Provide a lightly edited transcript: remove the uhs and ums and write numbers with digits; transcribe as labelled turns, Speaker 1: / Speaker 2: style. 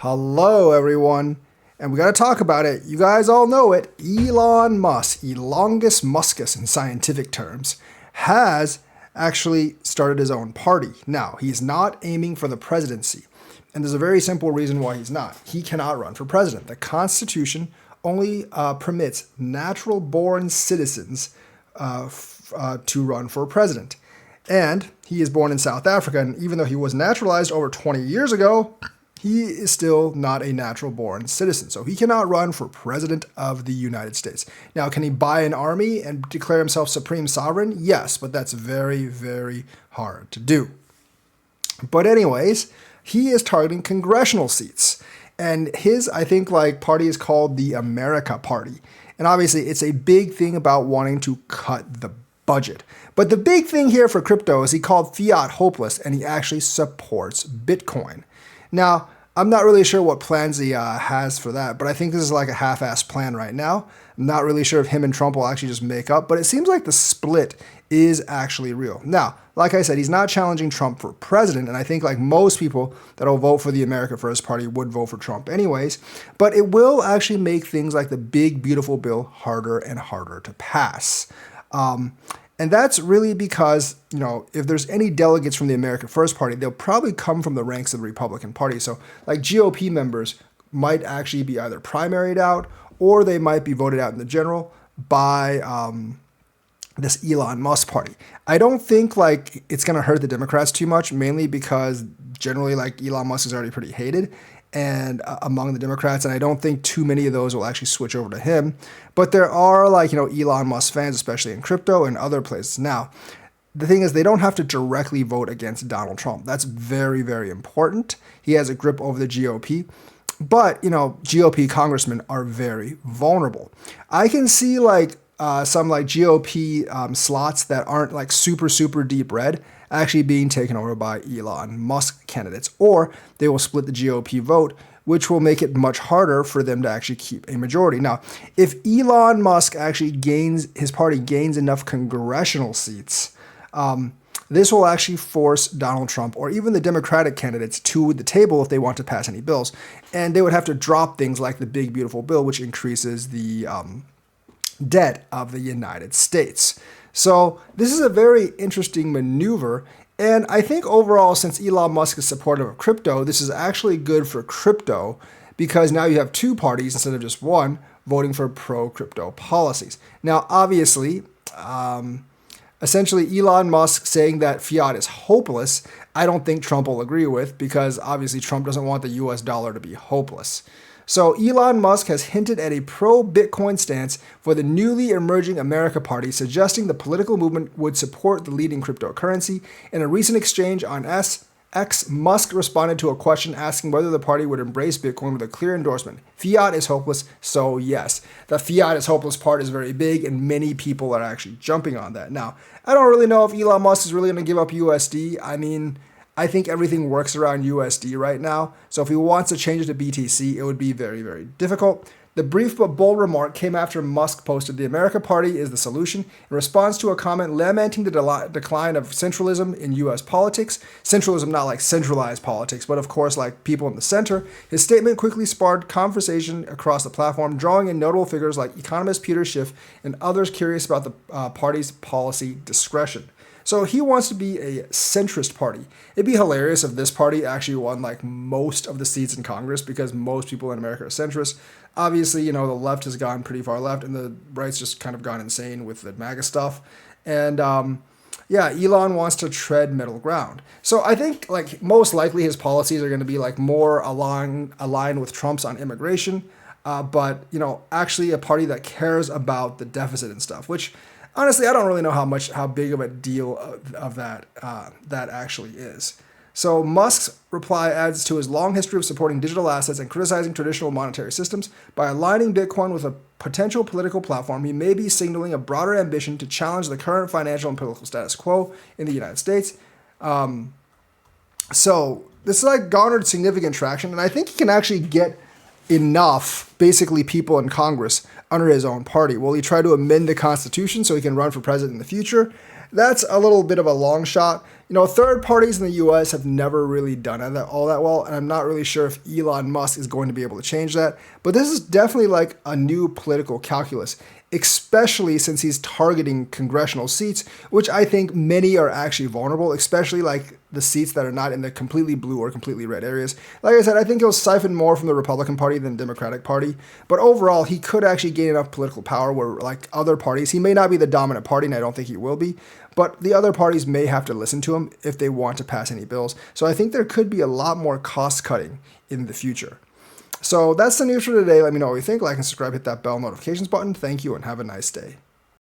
Speaker 1: Hello, everyone. And we got to talk about it. You guys all know it. Elon Musk, Elongus Muskus in scientific terms, has actually started his own party. Now, he's not aiming for the presidency. And there's a very simple reason why he's not. He cannot run for president. The Constitution only permits natural born citizens to run for president. And he is born in South Africa. And even though he was naturalized over 20 years ago, he is still not a natural born citizen. So he cannot run for president of the United States. Now, can he buy an army and declare himself supreme sovereign? Yes, but that's very, very hard to do. But anyways, he is targeting congressional seats. And his, I think, party is called the America Party. And obviously, it's a big thing about wanting to cut the budget. But the big thing here for crypto is he called Fiat hopeless, and he actually supports Bitcoin. Now, I'm not really sure what plans he has for that, but I think this is like a half-assed plan right now. I'm not really sure if him and Trump will actually just make up, but it seems like the split is actually real. Now, like I said, he's not challenging Trump for president, and I think like most people that will vote for the America First Party would vote for Trump anyways, but it will actually make things like the big, beautiful bill harder and harder to pass. And that's really because, if there's any delegates from the America First Party, they'll probably come from the ranks of the Republican Party. So like GOP members might actually be either primaried out or they might be voted out in the general by this Elon Musk party. I don't think it's going to hurt the Democrats too much, mainly because generally Elon Musk is already pretty hated and among the Democrats, and I don't think too many of those will actually switch over to him. But there are Elon Musk fans, especially in crypto and other places. Now, the thing is, they don't have to directly vote against Donald Trump. That's very, very important. He has a grip over the GOP. But, GOP congressmen are very vulnerable. I can see some GOP slots that aren't super, super deep red actually being taken over by Elon Musk candidates, or they will split the GOP vote, which will make it much harder for them to actually keep a majority. Now, if Elon Musk actually his party gains enough congressional seats, this will actually force Donald Trump or even the Democratic candidates to the table if they want to pass any bills. And they would have to drop things like the big, beautiful bill, which increases the debt of the United States. So this is a very interesting maneuver. And I think overall, since Elon Musk is supportive of crypto, this is actually good for crypto because now you have two parties instead of just one voting for pro-crypto policies. Now, obviously, essentially Elon Musk saying that fiat is hopeless, I don't think Trump will agree with because obviously Trump doesn't want the US dollar to be hopeless. So Elon Musk has hinted at a pro-Bitcoin stance for the newly emerging America Party, suggesting the political movement would support the leading cryptocurrency. In a recent exchange on X, Musk responded to a question asking whether the party would embrace Bitcoin with a clear endorsement. Fiat is hopeless, so yes. The fiat is hopeless part is very big, and many people are actually jumping on that. Now, I don't really know if Elon Musk is really going to give up USD. I think everything works around USD right now. So if he wants to change it to BTC, it would be very, very difficult. The brief but bold remark came after Musk posted, "The America Party is the solution," in response to a comment lamenting the decline of centralism in U.S. politics. Centralism, not like centralized politics, but of course like people in the center. His statement quickly sparked conversation across the platform, drawing in notable figures like economist Peter Schiff and others curious about the party's policy discretion. So he wants to be a centrist party. It'd be hilarious if this party actually won most of the seats in Congress because most people in America are centrist. Obviously, the left has gone pretty far left and the right's just kind of gone insane with the MAGA stuff. And Elon wants to tread middle ground. So I think most likely his policies are going to be more aligned with Trump's on immigration, but actually a party that cares about the deficit and stuff, which honestly, I don't really know how big of a deal of that actually is. So Musk's reply adds to his long history of supporting digital assets and criticizing traditional monetary systems. By aligning Bitcoin with a potential political platform, he may be signaling a broader ambition to challenge the current financial and political status quo in the United States. So this garnered significant traction, and I think he can actually get enough, basically, people in Congress under his own party. Will he try to amend the Constitution so he can run for president in the future? That's a little bit of a long shot. Third parties in the US have never really done it all that well, and I'm not really sure if Elon Musk is going to be able to change that. But this is definitely like a new political calculus, especially since he's targeting congressional seats, which I think many are actually vulnerable, especially like the seats that are not in the completely blue or completely red areas. Like I said, I think he'll siphon more from the Republican Party than the Democratic Party, but overall, he could actually gain enough political power where, like other parties, he may not be the dominant party, and I don't think he will be, but the other parties may have to listen to him if they want to pass any bills. So I think there could be a lot more cost cutting in the future. So that's the news for today. Let me know what you think. Like and subscribe, hit that bell notifications button. Thank you and have a nice day.